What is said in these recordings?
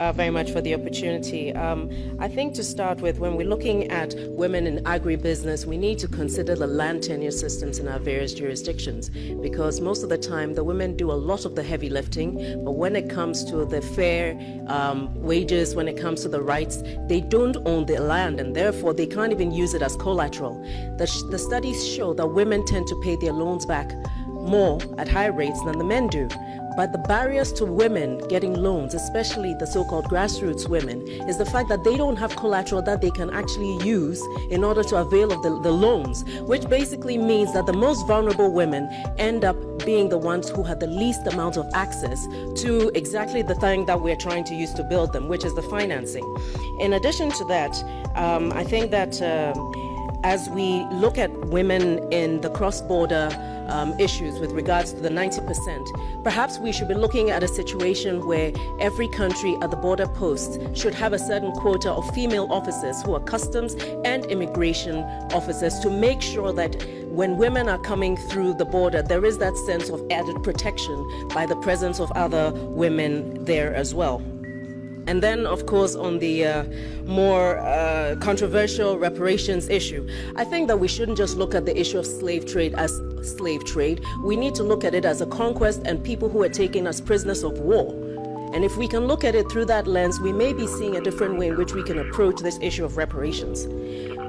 Very much for the opportunity. I think to start with, when we're looking at women in agribusiness, we need to consider the land tenure systems in our various jurisdictions, because most of the time the women do a lot of the heavy lifting, but when it comes to the fair wages, when it comes to the rights, they don't own the land, and therefore they can't even use it as collateral. The studies show that women tend to pay their loans back more at high rates than the men do. But the barriers to women getting loans, especially the so-called grassroots women, is the fact that they don't have collateral that they can actually use in order to avail of the loans, which basically means that the most vulnerable women end up being the ones who have the least amount of access to exactly the thing that we're trying to use to build them, which is the financing. In addition to that, I think that as we look at women in the cross-border issues with regards to the 90%, perhaps we should be looking at a situation where every country at the border posts should have a certain quota of female officers who are customs and immigration officers, to make sure that when women are coming through the border, there is that sense of added protection by the presence of other women there as well. And then, of course, on the more controversial reparations issue, I think that we shouldn't just look at the issue of slave trade as slave trade. We need to look at it as a conquest and people who are taken as prisoners of war. And if we can look at it through that lens, we may be seeing a different way in which we can approach this issue of reparations.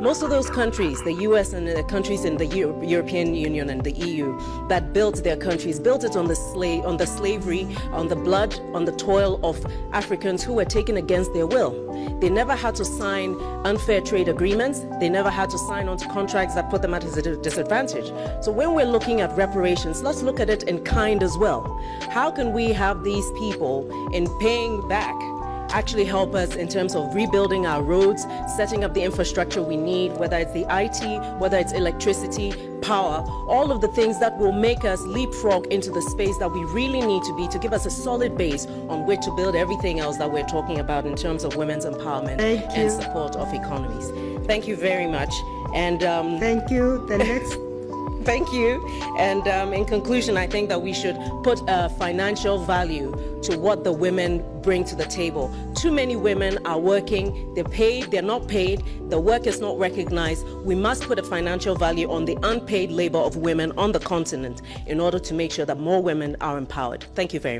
Most of those countries, the US and the countries in the European Union and the EU, that built their countries, built it on the slavery, on the blood, on the toil of Africans who were taken against their will. They never had to sign unfair trade agreements. They never had to sign on to contracts that put them at a disadvantage. So when we're looking at reparations, let's look at it in kind as well. How can we have these people, in paying back, actually help us in terms of rebuilding our roads, setting up the infrastructure we need, whether it's the IT, whether it's electricity, power, all of the things that will make us leapfrog into the space that we really need to be, to give us a solid base on which to build everything else that we're talking about in terms of women's empowerment and support of economies. Thank you very much. And thank you. The next. Thank you. And in conclusion, I think that we should put a financial value to what the women bring to the table. Too many women are working, they're paid, they're not paid, the work is not recognized. We must put a financial value on the unpaid labor of women on the continent in order to make sure that more women are empowered. Thank you very much.